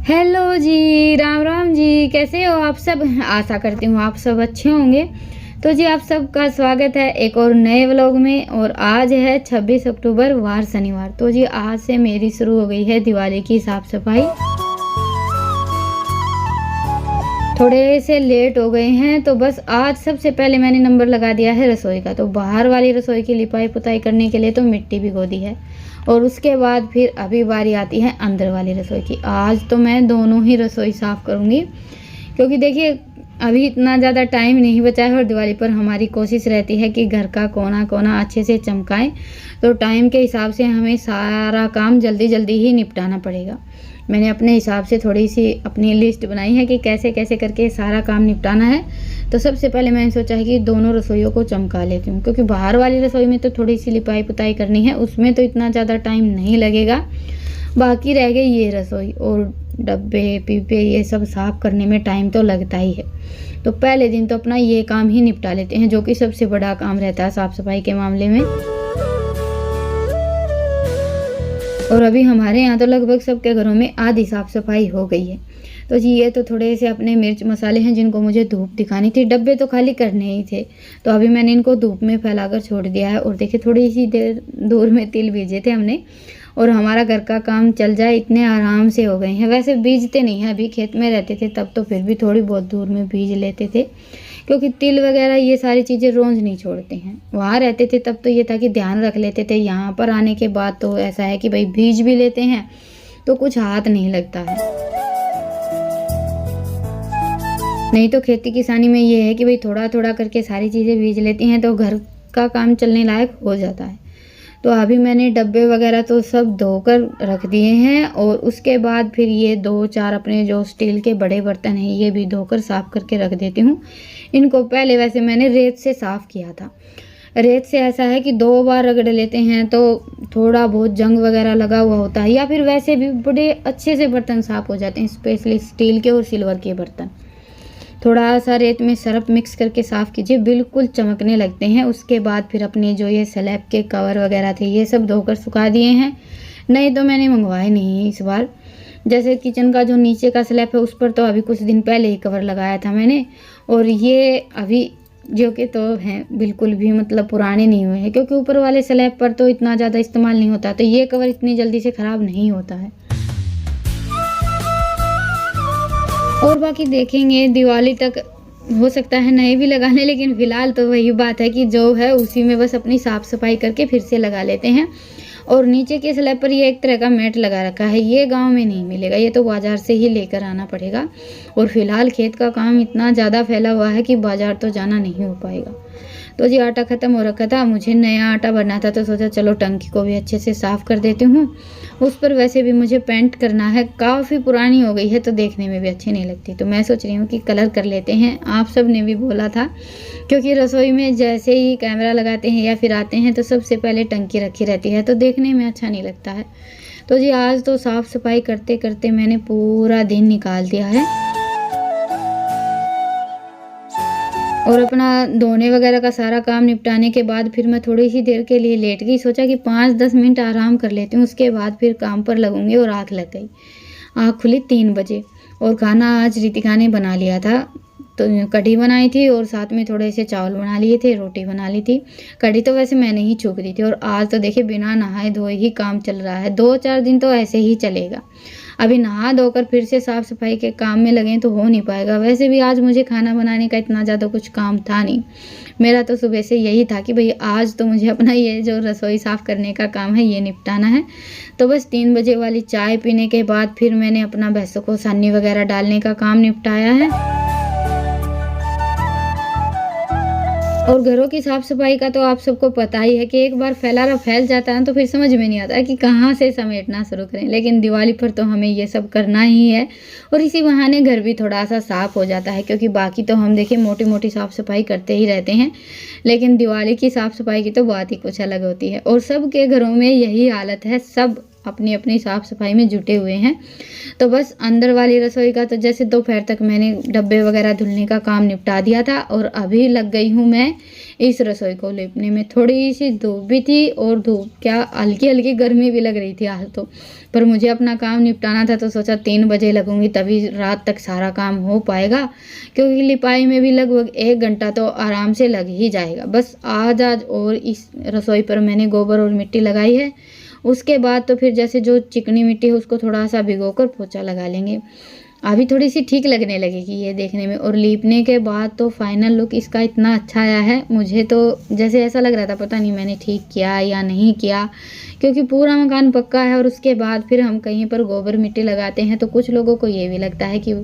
Hello जी, राम राम जी। कैसे हो आप सब? आशा करती हूँ आप सब अच्छे होंगे। तो जी आप सबका स्वागत है एक और नए व्लॉग में। और आज है 26 अक्टूबर वार शनिवार। तो जी आज से मेरी शुरू हो गई है दिवाली की साफ सफाई। थोड़े से लेट हो गए हैं तो बस आज सबसे पहले मैंने नंबर लगा दिया है रसोई का। तो बाहर वाली रसोई की लिपाई पुताई करने के लिए तो मिट्टी भिगो दी है और उसके बाद फिर अभी बारी आती है अंदर वाली रसोई की। आज तो मैं दोनों ही रसोई साफ़ करूँगी क्योंकि देखिए अभी इतना ज़्यादा टाइम नहीं बचा है और दिवाली पर हमारी कोशिश रहती है कि घर का कोना कोना अच्छे से चमकाएं। तो टाइम के हिसाब से हमें सारा काम जल्दी जल्दी ही निपटाना पड़ेगा। मैंने अपने हिसाब से थोड़ी सी अपनी लिस्ट बनाई है कि कैसे कैसे करके सारा काम निपटाना है। तो सबसे पहले मैंने सोचा है कि दोनों रसोइयों को चमका लेती हूँ क्योंकि बाहर वाली रसोई में तो थोड़ी सी लिपाई पुताई करनी है, उसमें तो इतना ज़्यादा टाइम नहीं लगेगा। बाकी रह गई ये रसोई और डब्बे पीपे ये सब साफ़ करने में टाइम तो लगता ही है। तो पहले दिन तो अपना ये काम ही निपटा लेते हैं जो कि सबसे बड़ा काम रहता है साफ़ सफाई के मामले में। और अभी हमारे यहाँ तो लगभग सबके घरों में आधी साफ़ सफाई हो गई है। तो जी ये तो थोड़े से अपने मिर्च मसाले हैं जिनको मुझे धूप दिखानी थी। डब्बे तो खाली करने ही थे तो अभी मैंने इनको धूप में फैलाकर छोड़ दिया है। और देखिए थोड़ी सी देर दूर में तिल बीजे थे हमने और हमारा घर का काम चल जाए इतने आराम से हो गए हैं। वैसे बीजते नहीं हैं, अभी खेत में रहते थे तब तो फिर भी थोड़ी बहुत दूर में बीज लेते थे क्योंकि तिल वगैरह ये सारी चीज़ें रोज़ नहीं छोड़ते हैं। वहाँ रहते थे तब तो ये था कि ध्यान रख लेते थे। यहाँ पर आने के बाद तो ऐसा है कि भाई बीज भी लेते हैं तो कुछ हाथ नहीं लगता है। नहीं तो खेती किसानी में ये है कि भाई थोड़ा थोड़ा करके सारी चीज़ें बीज लेती हैं तो घर का काम चलने लायक हो जाता है। तो अभी मैंने डब्बे वगैरह तो सब धोकर रख दिए हैं और उसके बाद फिर ये 2-4 अपने जो स्टील के बड़े बर्तन हैं ये भी धोकर साफ़ करके रख देती हूँ। इनको पहले वैसे मैंने रेत से साफ़ किया था। रेत से ऐसा है कि 2 बार रगड़ लेते हैं तो थोड़ा बहुत जंग वगैरह लगा हुआ होता है या फिर वैसे भी बड़े अच्छे से बर्तन साफ़ हो जाते हैं, स्पेशली स्टील के और सिल्वर के बर्तन। थोड़ा सा रेत में सर्फ मिक्स करके साफ़ कीजिए, बिल्कुल चमकने लगते हैं। उसके बाद फिर अपने जो ये स्लैब के कवर वगैरह थे ये सब धोकर सुखा दिए हैं। नहीं तो मैंने मंगवाए नहीं इस बार। जैसे किचन का जो नीचे का स्लैब है उस पर तो अभी कुछ दिन पहले ही कवर लगाया था मैंने। और ये अभी जो कि तो हैं बिल्कुल भी मतलब पुराने नहीं हुए हैं क्योंकि ऊपर वाले स्लैब पर तो इतना ज़्यादा इस्तेमाल नहीं होता तो ये कवर इतनी जल्दी से ख़राब नहीं होता है। और बाकी देखेंगे दिवाली तक हो सकता है नए भी लगा लें, लेकिन फ़िलहाल तो वही बात है कि जो है उसी में बस अपनी साफ़ सफाई करके फिर से लगा लेते हैं। और नीचे के स्लैब पर ये एक तरह का मैट लगा रखा है, ये गांव में नहीं मिलेगा, ये तो बाज़ार से ही लेकर आना पड़ेगा। और फिलहाल खेत का काम इतना ज़्यादा फैला हुआ है कि बाज़ार तो जाना नहीं हो पाएगा। तो जी आटा ख़त्म हो रखा था, मुझे नया आटा भरना था तो सोचा चलो टंकी को भी अच्छे से साफ़ कर देती हूँ। उस पर वैसे भी मुझे पेंट करना है, काफ़ी पुरानी हो गई है तो देखने में भी अच्छी नहीं लगती। तो मैं सोच रही हूँ कि कलर कर लेते हैं। आप सब ने भी बोला था क्योंकि रसोई में जैसे ही कैमरा लगाते हैं या फिर आते हैं तो सबसे पहले टंकी रखी रहती है तो देखने में अच्छा नहीं लगता है। तो जी आज तो साफ़ सफाई करते करते मैंने पूरा दिन निकाल दिया है। और अपना धोने वगैरह का सारा काम निपटाने के बाद फिर मैं थोड़ी सी देर के लिए लेट गई। सोचा कि 5-10 मिनट आराम कर लेती हूँ, उसके बाद फिर काम पर लगूंगी। और आँख लग गई, आँख खुली 3 बजे। और खाना आज रितिका ने बना लिया था, तो कढ़ी बनाई थी और साथ में थोड़े से चावल बना लिए थे, रोटी बना ली थी। कढ़ी तो वैसे मैंने ही छूक दी थी। और आज तो देखिए बिना नहाए धोए ही काम चल रहा है, 2-4 दिन तो ऐसे ही चलेगा। अभी नहा धोकर फिर से साफ़ सफाई के काम में लगें तो हो नहीं पाएगा। वैसे भी आज मुझे खाना बनाने का इतना ज़्यादा कुछ काम था नहीं, मेरा तो सुबह से यही था कि भाई आज तो मुझे अपना ये जो रसोई साफ़ करने का काम है ये निपटाना है। तो बस 3 बजे वाली चाय पीने के बाद फिर मैंने अपना भैंसों को सानी वगैरह डालने का काम निपटाया है। और घरों की साफ़ सफाई का तो आप सबको पता ही है कि एक बार फैल जाता है तो फिर समझ में नहीं आता कि कहाँ से समेटना शुरू करें। लेकिन दिवाली पर तो हमें ये सब करना ही है और इसी बहाने घर भी थोड़ा सा साफ़ हो जाता है क्योंकि बाकी तो हम देखिए मोटी मोटी साफ़ सफाई करते ही रहते हैं, लेकिन दिवाली की साफ़ सफाई की तो बात ही कुछ अलग होती है। और सबके घरों में यही हालत है, सब अपनी अपनी साफ़ सफाई में जुटे हुए हैं। तो बस अंदर वाली रसोई का तो जैसे दोपहर तक मैंने डब्बे वगैरह धुलने का काम निपटा दिया था और अभी लग गई हूँ मैं इस रसोई को लेपने में। थोड़ी सी धूप भी थी और धूप क्या हल्की हल्की गर्मी भी लग रही थी आज तो, पर मुझे अपना काम निपटाना था तो सोचा 3 बजे लगूंगी तभी रात तक सारा काम हो पाएगा, क्योंकि लिपाई में भी लगभग 1 घंटा तो आराम से लग ही जाएगा। बस आज और इस रसोई पर मैंने गोबर और मिट्टी लगाई है। उसके बाद तो फिर जैसे जो चिकनी मिट्टी है उसको थोड़ा सा भिगोकर पोछा लगा लेंगे। अभी थोड़ी सी ठीक लगने लगेगी ये देखने में। और लीपने के बाद तो फाइनल लुक इसका इतना अच्छा आया है, मुझे तो जैसे ऐसा लग रहा था पता नहीं मैंने ठीक किया या नहीं किया, क्योंकि पूरा मकान पक्का है और उसके बाद फिर हम कहीं पर गोबर मिट्टी लगाते हैं तो कुछ लोगों को ये भी लगता है कि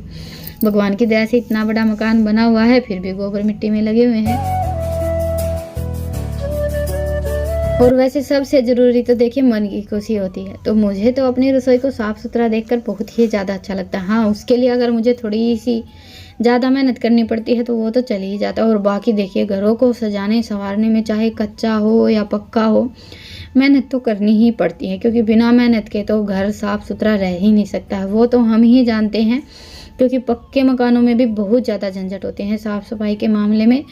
भगवान की दया से इतना बड़ा मकान बना हुआ है फिर भी गोबर मिट्टी में लगे हुए हैं। और वैसे सबसे ज़रूरी तो देखिए मन की खुशी होती है, तो मुझे तो अपनी रसोई को साफ़ सुथरा देखकर बहुत ही ज़्यादा अच्छा लगता है। हाँ, उसके लिए अगर मुझे थोड़ी सी ज़्यादा मेहनत करनी पड़ती है तो वो तो चल ही जाता है। और बाकी देखिए घरों को सजाने संवारने में चाहे कच्चा हो या पक्का हो, मेहनत तो करनी ही पड़ती है, क्योंकि बिना मेहनत के तो घर साफ़ सुथरा रह ही नहीं सकता है। वो तो हम ही जानते हैं, क्योंकि पक्के मकानों में भी बहुत ज़्यादा झंझट होते हैं साफ़ सफाई के मामले में।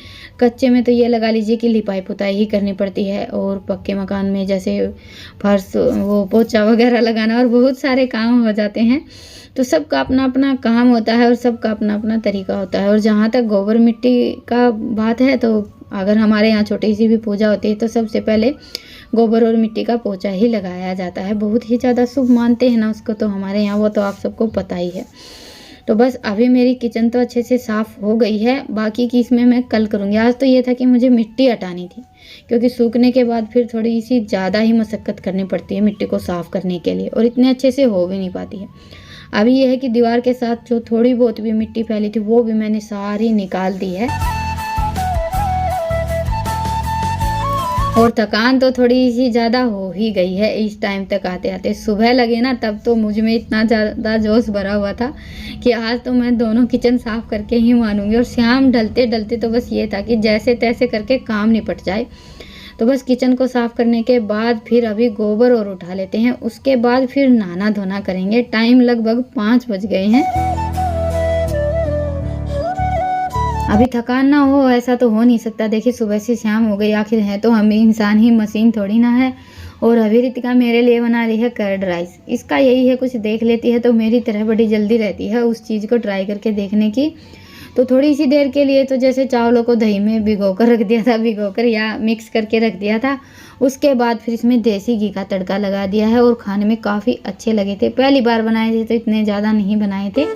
कच्चे में तो ये लगा लीजिए कि लिपाई पुताई ही करनी पड़ती है, और पक्के मकान में जैसे फर्श वो पोछा वगैरह लगाना और बहुत सारे काम हो जाते हैं। तो सबका अपना अपना काम होता है और सबका अपना अपना तरीका होता है। और जहाँ तक गोबर मिट्टी का बात है, तो अगर हमारे यहाँ छोटी सी भी पूजा होती है तो सबसे पहले गोबर और मिट्टी का पोछा ही लगाया जाता है। बहुत ही ज़्यादा शुभ मानते हैं ना उसको तो हमारे यहाँ, वो तो आप सबको पता ही है। तो बस अभी मेरी किचन तो अच्छे से साफ़ हो गई है, बाकी की इसमें मैं कल करूँगी। आज तो ये था कि मुझे मिट्टी हटानी थी, क्योंकि सूखने के बाद फिर थोड़ी सी ज़्यादा ही मशक्क़त करनी पड़ती है मिट्टी को साफ़ करने के लिए, और इतने अच्छे से हो भी नहीं पाती है। अभी यह है कि दीवार के साथ जो थोड़ी बहुत भी मिट्टी फैली थी वो भी मैंने सारी निकाल दी है। और थकान तो थोड़ी सी ज़्यादा हो ही गई है इस टाइम तक आते आते। सुबह लगे ना तब तो मुझ में इतना ज़्यादा जोश भरा हुआ था कि आज तो मैं दोनों किचन साफ़ करके ही मानूंगी। और शाम ढलते ढलते तो बस ये था कि जैसे तैसे करके काम निपट जाए। तो बस किचन को साफ़ करने के बाद फिर अभी गोबर और उठा लेते हैं, उसके बाद फिर नहाना धोना करेंगे। टाइम लगभग 5 बज गए हैं। अभी थकान ना हो ऐसा तो हो नहीं सकता। देखिए सुबह से शाम हो गई, आखिर है तो हम इंसान ही, मशीन थोड़ी ना है। और अभी रितिका मेरे लिए बना रही है कर्ड राइस। इसका यही है, कुछ देख लेती है तो मेरी तरह बड़ी जल्दी रहती है उस चीज़ को ट्राई करके देखने की। तो थोड़ी सी देर के लिए तो जैसे चावलों को दही में भिगो कर रख दिया था, भिगोकर या मिक्स करके रख दिया था। उसके बाद फिर इसमें देसी घी का तड़का लगा दिया है और खाने में काफ़ी अच्छे लगे थे। पहली बार बनाए थे तो इतने ज़्यादा नहीं बनाए थे।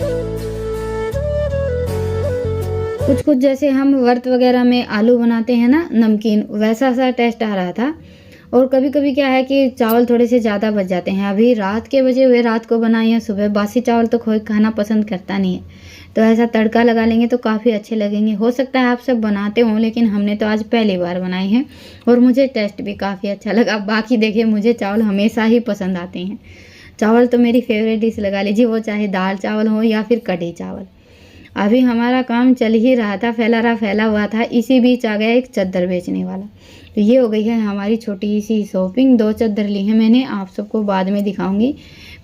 कुछ जैसे हम व्रत वगैरह में आलू बनाते हैं ना नमकीन, वैसा सा टेस्ट आ रहा था। और कभी कभी क्या है कि चावल थोड़े से ज़्यादा बच जाते हैं। अभी रात के बजे हुए रात को बनाए हैं, सुबह बासी चावल तो कोई खाना पसंद करता नहीं है, तो ऐसा तड़का लगा लेंगे तो काफ़ी अच्छे लगेंगे। हो सकता है आप सब बनाते हों, लेकिन हमने तो आज पहली बार बनाए हैं और मुझे टेस्ट भी काफ़ी अच्छा लगा। बाकी देखिए मुझे चावल हमेशा ही पसंद आते हैं। चावल तो मेरी फेवरेट डिश लगा लीजिए, वो चाहे दाल चावल हो या फिर कढ़ी चावल। अभी हमारा काम चल ही रहा था, फैला हुआ था। इसी बीच आ गया एक चादर बेचने वाला। तो ये हो गई है हमारी छोटी सी शॉपिंग। 2 चादर ली हैं मैंने, आप सबको बाद में दिखाऊंगी।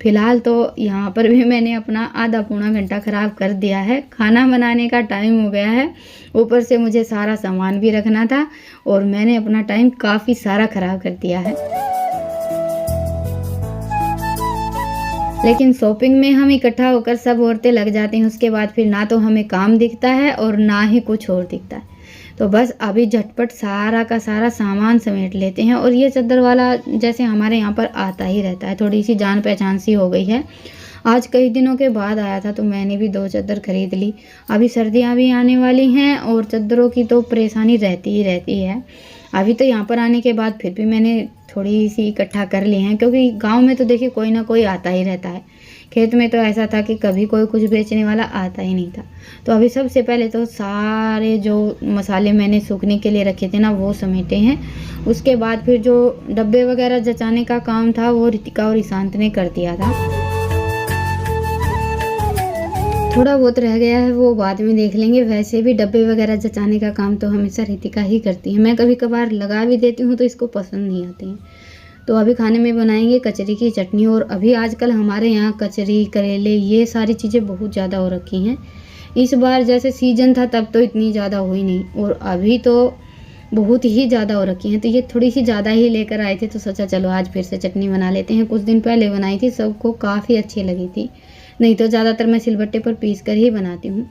फिलहाल तो यहाँ पर भी मैंने अपना आधा पौना घंटा ख़राब कर दिया है। खाना बनाने का टाइम हो गया है, ऊपर से मुझे सारा सामान भी रखना था और मैंने अपना टाइम काफ़ी सारा ख़राब कर दिया है। लेकिन शॉपिंग में हम इकट्ठा होकर सब औरतें लग जाती हैं, उसके बाद फिर ना तो हमें काम दिखता है और ना ही कुछ और दिखता है। तो बस अभी झटपट सारा का सारा सामान समेट लेते हैं। और ये चादर वाला जैसे हमारे यहाँ पर आता ही रहता है, थोड़ी सी जान पहचान सी हो गई है। आज कई दिनों के बाद आया था तो मैंने भी 2 चादर खरीद ली। अभी सर्दियाँ भी आने वाली हैं और चादरों की तो परेशानी रहती ही रहती है। अभी तो यहाँ पर आने के बाद फिर भी मैंने थोड़ी सी इकट्ठा कर ली हैं, क्योंकि गांव में तो देखिए कोई ना कोई आता ही रहता है। खेत में तो ऐसा था कि कभी कोई कुछ बेचने वाला आता ही नहीं था। तो अभी सबसे पहले तो सारे जो मसाले मैंने सूखने के लिए रखे थे ना वो समेटे हैं। उसके बाद फिर जो डब्बे वगैरह जचाने का काम था वो रितिका और ईशांत ने कर दिया था। थोड़ा बहुत रह गया है वो बाद में देख लेंगे। वैसे भी डब्बे वगैरह जचाने का काम तो हमेशा रितिका ही करती है। मैं कभी कभार लगा भी देती हूँ तो इसको पसंद नहीं आते हैं। तो अभी खाने में बनाएंगे कचरी की चटनी। और अभी आजकल हमारे यहाँ कचरी, करेले, ये सारी चीज़ें बहुत ज़्यादा हो रखी हैं। इस बार जैसे सीजन था तब तो इतनी ज़्यादा हुई नहीं, और अभी तो बहुत ही ज़्यादा हो रखी हैं। तो ये थोड़ी सी ज़्यादा ही लेकर आए थे, तो सोचा चलो आज फिर से चटनी बना लेते हैं। कुछ दिन पहले बनाई थी, सबको काफ़ी अच्छी लगी थी। नहीं तो ज़्यादातर मैं सिलबट्टे पर पीस कर ही बनाती हूँ।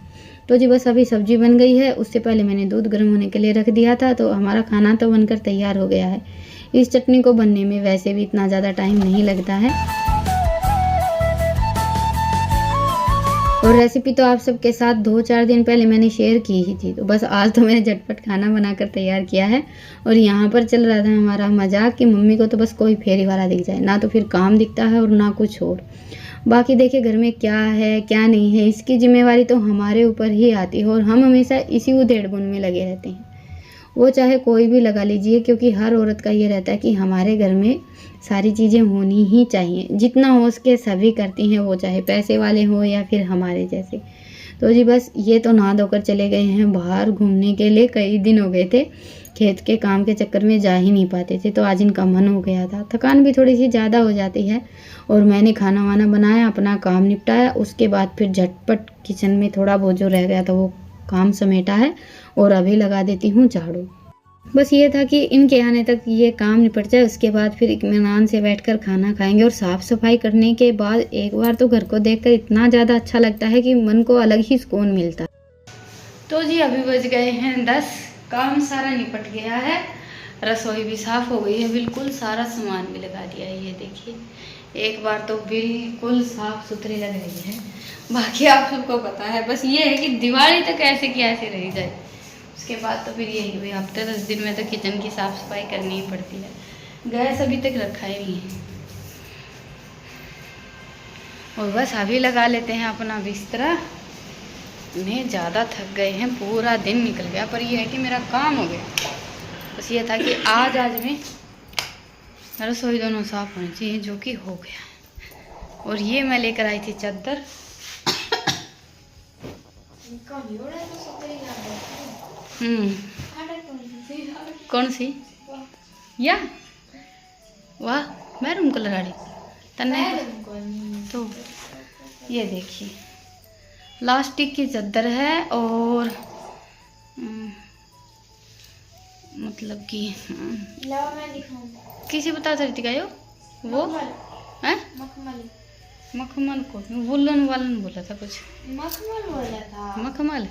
तो जी बस अभी सब्जी बन गई है। उससे पहले मैंने दूध गर्म होने के लिए रख दिया था, तो हमारा खाना तो बनकर तैयार हो गया है। इस चटनी को बनने में वैसे भी इतना ज़्यादा टाइम नहीं लगता है। और रेसिपी तो आप सबके साथ 2-4 दिन पहले मैंने शेयर की ही थी। तो बस आज तो मैंने झटपट खाना बनाकर तैयार किया है। और यहाँ पर चल रहा था हमारा मजाक कि मम्मी को तो बस कोई फेरी वाला दिख जाए, ना तो फिर काम दिखता है और ना कुछ और। बाकी देखिए घर में क्या है क्या नहीं है, इसकी जिम्मेवारी तो हमारे ऊपर ही आती है, और हम हमेशा इसी उधेड़-बुन में लगे रहते हैं। वो चाहे कोई भी लगा लीजिए, क्योंकि हर औरत का ये रहता है कि हमारे घर में सारी चीज़ें होनी ही चाहिए। जितना हो सके सभी करती हैं, वो चाहे पैसे वाले हों या फिर हमारे जैसे। तो जी बस ये तो नहा धोकर चले गए हैं बाहर घूमने के लिए। कई दिन हो गए थे, खेत के काम के चक्कर में जा ही नहीं पाते थे, तो आज इनका मन हो गया था। थकान भी थोड़ी सी ज़्यादा हो जाती है। और मैंने खाना वाना बनाया, अपना काम निपटाया। उसके बाद फिर झटपट किचन में थोड़ा बहुत जो रह गया था वो काम समेटा है, और अभी लगा देती हूँ झाड़ू। बस ये था कि इनके आने तक ये काम निपट जाए, उसके बाद फिर इत्मीनान से बैठकर खाना खाएंगे। और साफ़ सफाई करने के बाद एक बार तो घर को देखकर इतना ज़्यादा अच्छा लगता है कि मन को अलग ही सुकून मिलता है। तो जी अभी बज गए हैं 10, काम सारा निपट गया है। रसोई भी साफ़ हो गई है, बिल्कुल सारा सामान भी लगा दिया है। ये देखिए, एक बार तो बिल्कुल साफ़ सुथरी लग रही है। बाकी आप सबको पता है, बस ये है कि दिवाली तक ऐसे की ऐसे रह जाए, उसके बाद तो फिर यही हुई हफ्ते 10 दिन में तो किचन की साफ़ सफाई करनी ही पड़ती है। गैस अभी तक रखा ही नहीं है। और बस अभी लगा लेते हैं अपना बिस्तरा। मैं ज़्यादा थक गए हैं, पूरा दिन निकल गया, पर यह है कि मेरा काम हो गया। बस ये था कि आज में रसोई दोनों साफ़ होनी चाहिए, जो कि हो गया। और ये मैं लेकर आई थी चादर। कौन सी? या वाह, मैरून कलर वाली तन्ने। तो ये देखिए, प्लास्टिक की चादर है, और मतलब कि किसी बता सकती का यो वो है मखमल को वुलन वालन बोला था, कुछ मखमल बोला था, मखमल।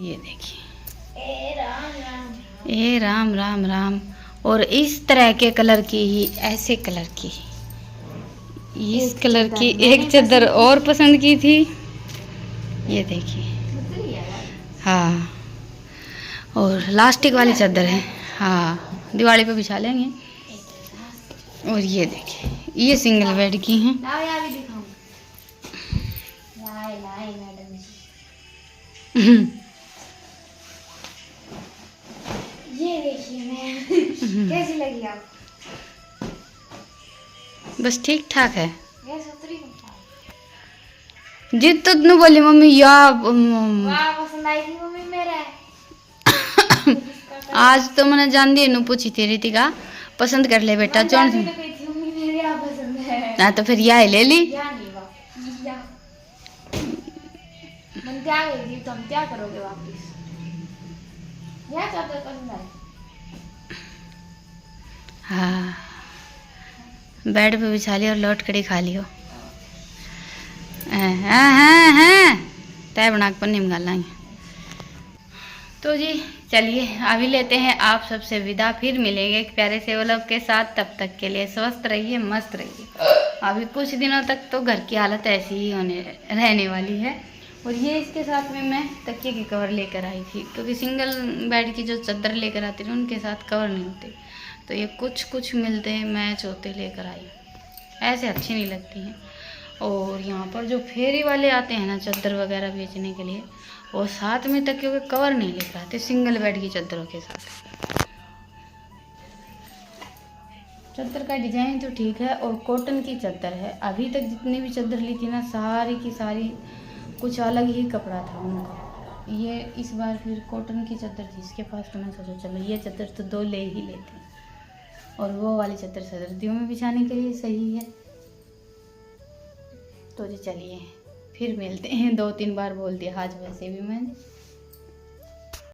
ये देखिए, ए राम राम राम। और इस तरह के कलर की ही, ऐसे कलर की, इस कलर की एक चादर और पसंद की थी। ये देखिए, हाँ, और प्लास्टिक वाली चादर है। हाँ, दिवाली पे बिछा लेंगे। और ये देखिए, ये सिंगल बेड की हैं। ये देखिए कैसी लगी आप? बस ठीक ठाक है। जिद तो न बोली मम्मी या पसंद आई थी मम्मी मेरे। आज तो मैंने जान दी नु पूछी थी रितिका, पसंद कर ले बेटा कौन सी। ना तो फिर यह ले ली। मन क्या गई तो हम क्या करोगे वापस? यह चादर पसंद आई? हाँ, बेड पे बिछा लियो और लौट कड़ी खा लियो। तय बना पर निमगा लाएंगे। तो जी चलिए अभी लेते हैं आप सबसे विदा, फिर मिलेंगे एक प्यारे से व्लॉग के साथ। तब तक के लिए स्वस्थ रहिए, मस्त रहिए। अभी कुछ दिनों तक तो घर की हालत ऐसी ही रहने वाली है। और ये इसके साथ में मैं तकिए की कवर लेकर आई थी, क्योंकि सिंगल बेड की जो चादर लेकर आती थी उनके साथ कवर नहीं होते, तो ये कुछ मिलते हैं मैच होते लेकर आई। ऐसे अच्छी नहीं लगती हैं। और यहाँ पर जो फेरी वाले आते हैं ना चादर वगैरह बेचने के लिए, वो साथ में तकियों के कवर नहीं लेकर आते, सिंगल बेड की चादरों के साथ। चादर का डिजाइन तो ठीक है, और कॉटन की चादर है। अभी तक जितनी भी चादर ली थी ना, सारी की सारी कुछ अलग ही कपड़ा था उनका। ये इस बार फिर कॉटन की चादर थी इसके पास, तो मैं सोचा चलो ये चादर तो 2 ले ही लेते हैं। और वो वाली चादर सर्दियों में बिछाने के लिए सही है। तो जी चलिए फिर मिलते हैं, 2-3 बार बोल दिया आज वैसे भी मैंने।